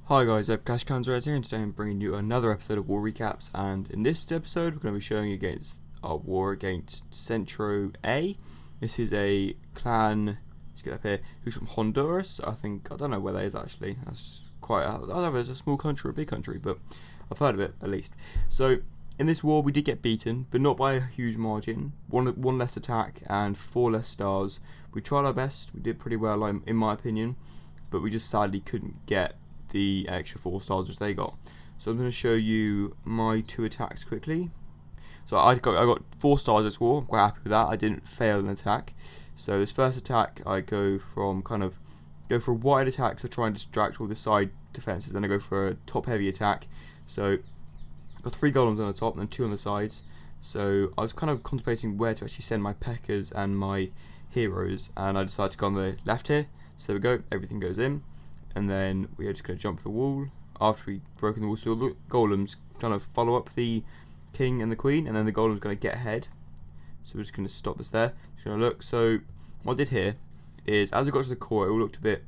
Hi guys, Cash Cancer here, and today I'm bringing you another episode of War Recaps, and in this episode we're going to be showing you against our war against Centro A. This is a clan, let's get up here, who's from Honduras. I don't know where that is actually. That's quite, I don't know if it's a small country or a big country, but I've heard of it at least. So in this war we did get beaten, but not by a huge margin. One less attack and 4 less stars. We tried our best, we did pretty well in my opinion, but we just sadly couldn't get the extra 4 stars which they got. So I'm going to show you my 2 attacks quickly. So I got 4 stars this war. I'm quite happy with that. I didn't fail an attack. So this first attack I go for a wide attack, so try and distract all the side defenses. Then I go for a top heavy attack. So I've got 3 golems on the top and then 2 on the sides. So I was kind of contemplating where to actually send my P.E.K.K.A.s and my heroes, and I decided to go on the left here. So there we go, everything goes in. And then we are just going to jump the wall. After we've broken the wall, so the golems kind of follow up the king and the queen, and then the golem's going to get ahead. So we're just going to stop this there. Just going to look. So what I did here is, as we got to the core, it all looked a bit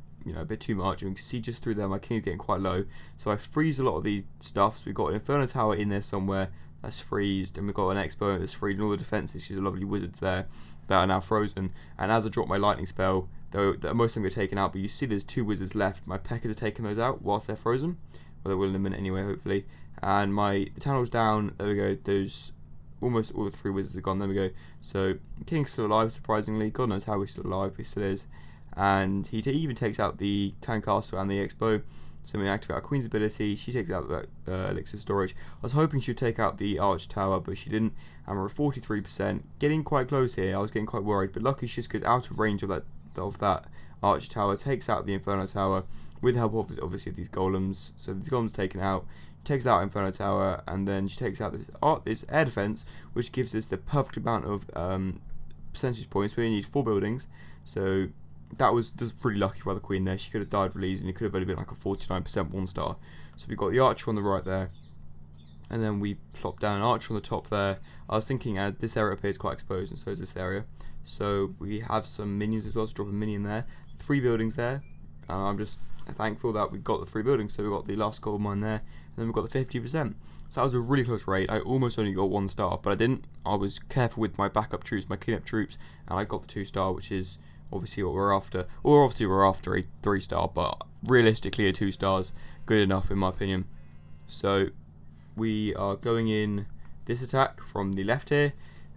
too much. You can see just through there, my king's getting quite low. So I freeze a lot of the stuff. So we've got an Inferno Tower in there somewhere that's freezed, and we've got an Expo that's freezed, and all the defences. She's a lovely wizards there that are now frozen. And as I drop my lightning spell, though most of them get taken out, but you see there's 2 wizards left. My P.E.K.K.A.s are taking those out whilst they're frozen. Well, they will in a minute anyway, hopefully. And the town hall's down. There we go. Those almost all the 3 wizards are gone. There we go. So the king's still alive, surprisingly. God knows how he's still alive. He still is. And he even takes out the clan castle and the expo. So we activate our queen's ability. She takes out that elixir storage. I was hoping she would take out the arch tower, but she didn't. And we're at 43%, getting quite close here. I was getting quite worried, but luckily she just goes out of range of that arch tower, takes out the Inferno Tower with the help of obviously of these golems. So the golems taken out, takes out Inferno Tower, and then she takes out this air defense, which gives us the perfect amount of percentage points. We only need 4 buildings, so that was just pretty lucky for the queen there. She could have died really easy, and it could have only been like a 49% 1-star. So we've got the archer on the right there, and then we plop down an archer on the top there. I was thinking this area appears quite exposed, and so is this area. So we have some minions as well, so drop a minion there. 3 buildings there. I'm just thankful that we've got the 3 buildings. So we've got the last gold mine there, and then we've got the 50%. So that was a really close raid. I almost only got 1 star, but I didn't. I was careful with my backup troops, my cleanup troops, and I got the 2 star, which is obviously what we're after. Or obviously we're after a 3 star, but realistically a 2 stars good enough in my opinion. So we are going in this attack from the left here,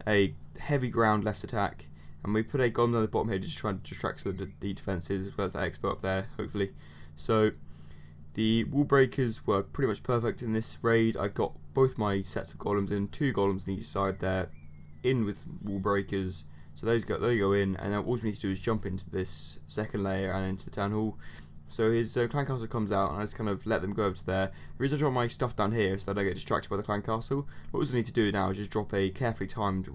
a heavy ground left attack, and we put a golem down the bottom here just to try and distract some of the defences, as well as that expo up there, hopefully. So the wall breakers were pretty much perfect in this raid. I got both my sets of golems in, 2 golems on each side there, in with wall breakers. So they go in, and then all we need to do is jump into this second layer and into the town hall. So his clan castle comes out, and I just kind of let them go over to there. The reason I drop my stuff down here is that I don't get distracted by the clan castle. What we need to do now is just drop a carefully timed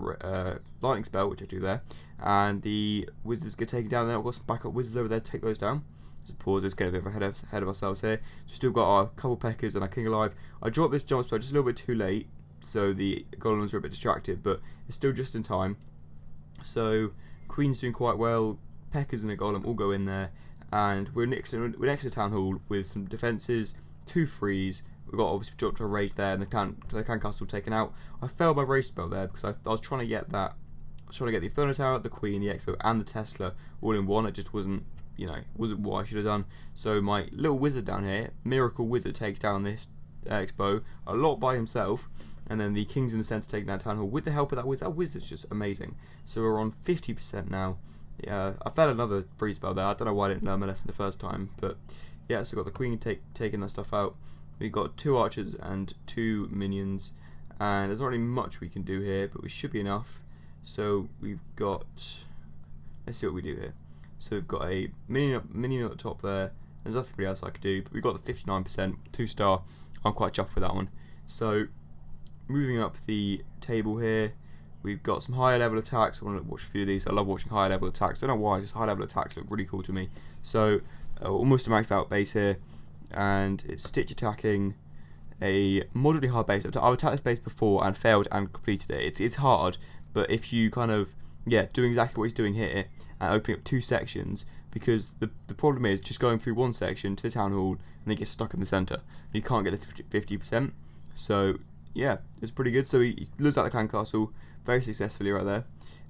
lightning spell, which I do there, and the wizards get taken down there. I've got some backup wizards over there to take those down. Just pause, let's get a bit ahead of ourselves here. So still got our couple P.E.K.K.A.s and our king alive. I dropped this jump spell just a little bit too late, so the golems are a bit distracted, but it's still just in time. So queen's doing quite well, P.E.K.K.A.s and a golem all go in there, and we're next to the town hall with some defences, 2 frees. We've got obviously dropped to a rage there, and the clan castle taken out. I failed my rage spell there because I was trying to get that. I was trying to get the Inferno Tower, the Queen, the Expo, and the Tesla all in one. It just wasn't what I should have done. So my little wizard down here, Miracle Wizard, takes down this Expo a lot by himself. And then the king's in the centre taking down town hall with the help of that wizard. That wizard's just amazing. So we're on 50% now. Yeah, I failed another free spell there. I don't know why I didn't learn my lesson the first time, but yeah. So we've got the queen taking that stuff out. We've got 2 archers and 2 minions, and there's not really much we can do here, but we should be enough. So we've got. Let's see what we do here. So we've got a minion at the top there. There's nothing else I could do, but we've got the 59%, 2 star. I'm quite chuffed with that one. So moving up the table here, we've got some higher level attacks. I want to watch a few of these. I love watching higher level attacks. I don't know why, just high level attacks look really cool to me. So almost a maxed out base here, and it's stitch attacking a moderately hard base. I've attacked this base before and failed and completed it. It's hard, but if you kind of doing exactly what he's doing here and opening up 2 sections, because the problem is just going through one section to the town hall and then get stuck in the centre. You can't get the 50%. So yeah, it's pretty good. So he loses out the clan castle very successfully right there.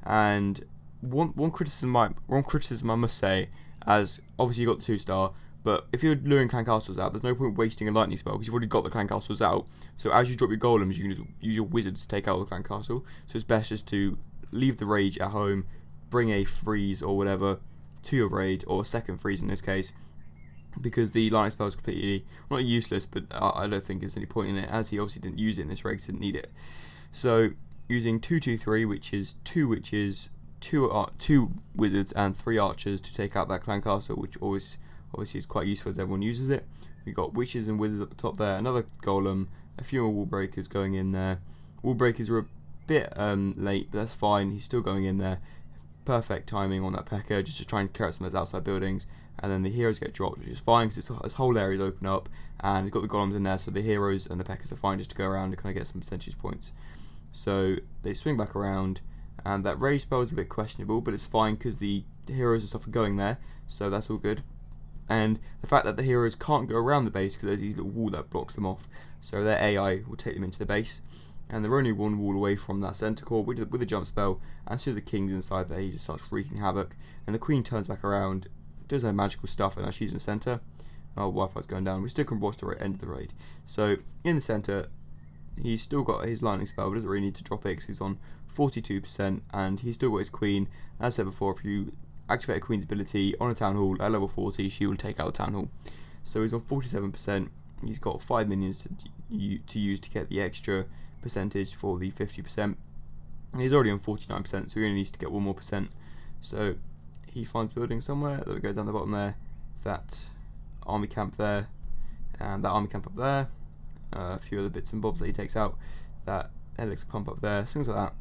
And one criticism I must say, as obviously you got the 2-star, but if you're luring clan castles out, there's no point wasting a lightning spell because you've already got the clan castles out. So as you drop your golems, you can just use your wizards to take out the clan castle. So it's best just to leave the rage at home, bring a freeze or whatever to your raid, or a second freeze in this case, because the lightning spell is completely not useless, but I don't think there's any point in it, as he obviously didn't use it in this raid because he didn't need it. So using 2-2-3, which is 2 witches, 2 wizards and 3 archers to take out that clan castle, which obviously is quite useful as everyone uses it. We've got witches and wizards at the top there, another golem, a few more wall breakers going in there. Wall breakers are a bit late, but that's fine, he's still going in there. Perfect timing on that P.E.K.K.A. just to try and clear out some of those outside buildings, and then the heroes get dropped, which is fine because this whole area is open up, and you've got the golems in there, so the heroes and the P.E.K.K.A.s are fine just to go around and kind of get some percentage points. So they swing back around, and that rage spell is a bit questionable, but it's fine because the heroes and stuff are going there, so that's all good. And the fact that the heroes can't go around the base because there's these little wall that blocks them off, so their AI will take them into the base. And they're only one wall away from that centre core with a jump spell, and as soon as the king's inside there, he just starts wreaking havoc, and the queen turns back around, does her magical stuff, and now she's in the centre. Oh, Wi-Fi's going down. We still can watch the end of the raid. So in the centre, he's still got his lightning spell, but doesn't really need to drop it because he's on 42%, and he's still got his queen. As I said before, if you activate a queen's ability on a town hall at level 40, she will take out the town hall. So he's on 47%. He's got 5 minions to use to get the extra percentage for the 50%. And he's already on 49%, so he only needs to get 1 more percent. So he finds building somewhere. There we go, down the bottom there. That army camp there, and that army camp up there. A few other bits and bobs that he takes out. That elixir pump up there, things like that.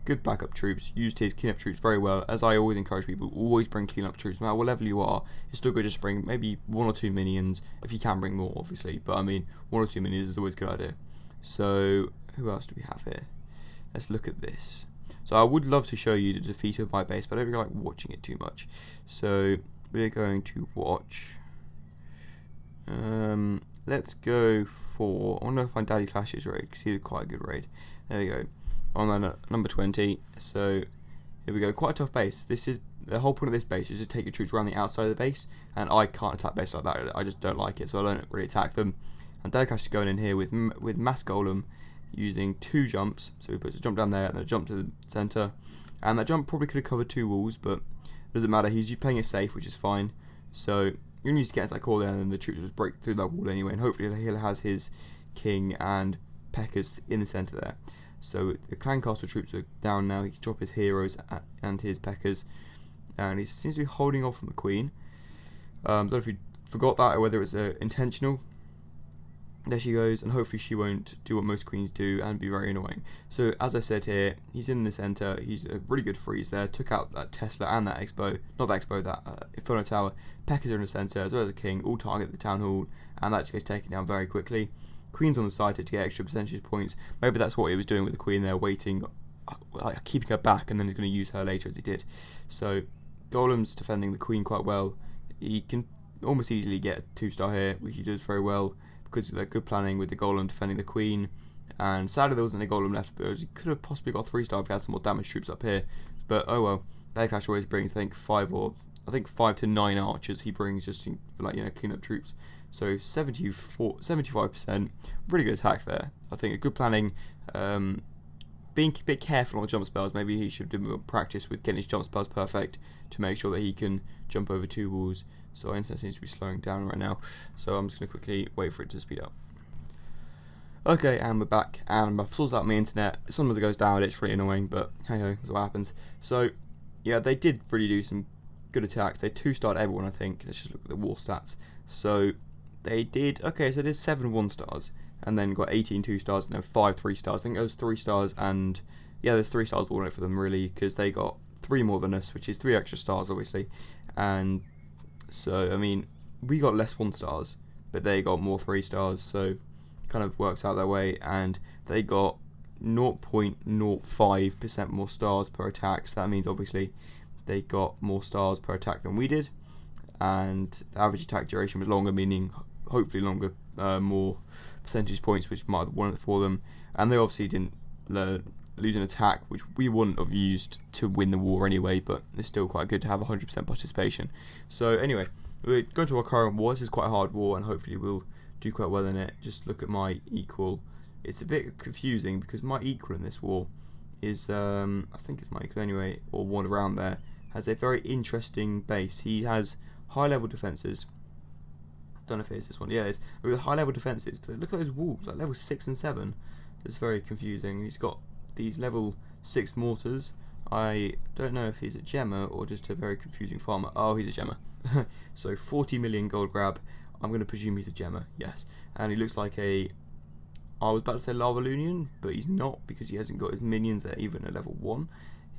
Good backup troops. Used his cleanup troops very well. As I always encourage people, always bring cleanup troops. No matter what level you are, it's still good just to bring maybe 1 or 2 minions. If you can bring more, obviously. But I mean, 1 or 2 minions is always a good idea. So who else do we have here? Let's look at this. So I would love to show you the defeat of my base, but I don't really like watching it too much. So we're going to watch. Let's go for. I want to find Daddy Clash's raid because he did quite a good raid. There we go. On number 20. So here we go. Quite a tough base. This is the whole point of this base is to take your troops around the outside of the base, and I can't attack base like that. I just don't like it, so I don't really attack them. And Daddy Clash is going in here with Mass Golem, using 2 jumps. So he puts a jump down there and then a jump to the centre, and that jump probably could have covered 2 walls, but it doesn't matter. He's playing it safe, which is fine. So you need to get into that core there, and then the troops just break through that wall anyway, and hopefully he'll has his king and P.E.K.K.A.s in the centre there. So the clan castle troops are down now. He can drop his heroes and his P.E.K.K.A.s, and he seems to be holding off from the queen. I don't know if you forgot that or whether it's intentional. There she goes, and hopefully she won't do what most queens do and be very annoying. So as I said here, he's in the centre. He's a really good freeze there. Took out that Tesla and that Expo, not that Expo, that Inferno Tower. P.E.K.K.A.s are in the centre as well as the king. All target the town hall, and that just gets taken down very quickly. Queen's on the side to get extra percentage points. Maybe that's what he was doing with the queen there, waiting, keeping her back, and then he's going to use her later as he did. So Golem's defending the queen quite well. He can almost easily get a 2-star here, which he does very well, because of their good planning with the golem defending the queen. And sadly there wasn't a golem left, but he could have possibly got 3-star if he had some more damage troops up here. But oh well. Daddy Clash always brings I think 5 to 9 archers he brings just for clean up troops. So 75%, really good attack there. I think a good planning, being a bit careful on the jump spells. Maybe he should do more practice with getting his jump spells perfect to make sure that he can jump over 2 walls. So our internet seems to be slowing down right now, so I'm just going to quickly wait for it to speed up. Okay, and we're back, and I've sorted out my internet. Sometimes it goes down, it's really annoying, but hey ho, that's what happens. So yeah, they did really do some good attacks. They 2-starred everyone, I think. Let's just look at the war stats. So they did, okay, so they did 7 1-stars, and then got 18 2-stars, and then 5 3-stars. I think it was 3 stars, and yeah, there's 3 stars all in it for them really, because they got 3 more than us, which is 3 extra stars obviously. And so I mean, we got less 1-stars, but they got more 3-stars, so it kind of works out that way. And they got 0.05% more stars per attack, so that means obviously they got more stars per attack than we did. and the average attack duration was longer, meaning hopefully longer, more percentage points, which might have won it for them. And they obviously didn't lose an attack, which we wouldn't have used to win the war anyway, but it's still quite good to have 100% participation. So anyway, we're going to our current war. This is quite a hard war, and hopefully we'll do quite well in it. Just look at my equal. It's a bit confusing because my equal in this war is, I think it's my equal anyway, or one around there, has a very interesting base. He has high level defences. Don't know if it is this one. Yeah, it's with high level defences. But look at those walls, like level 6 and 7. It's very confusing. He's got these level 6 mortars. I don't know if he's a gemmer or just a very confusing farmer. Oh, he's a gemmer. So 40 million gold grab. I'm going to presume he's a gemmer, yes. And he looks like a, I was about to say lava Lunian, but he's not because he hasn't got his minions at even a level 1.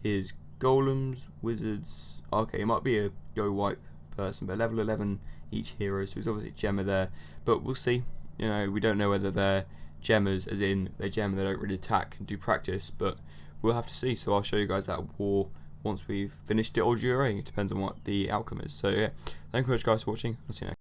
His golems, wizards, okay, he might be a go wipe person, but level 11 each hero, so he's obviously a gemmer there. But we'll see. You know, we don't know whether they're gemmers, as in they gem, they don't really attack and do practice, but we'll have to see. So I'll show you guys that war once we've finished it or during. It depends on what the outcome is. So yeah, thank you very much guys for watching. I'll see you next.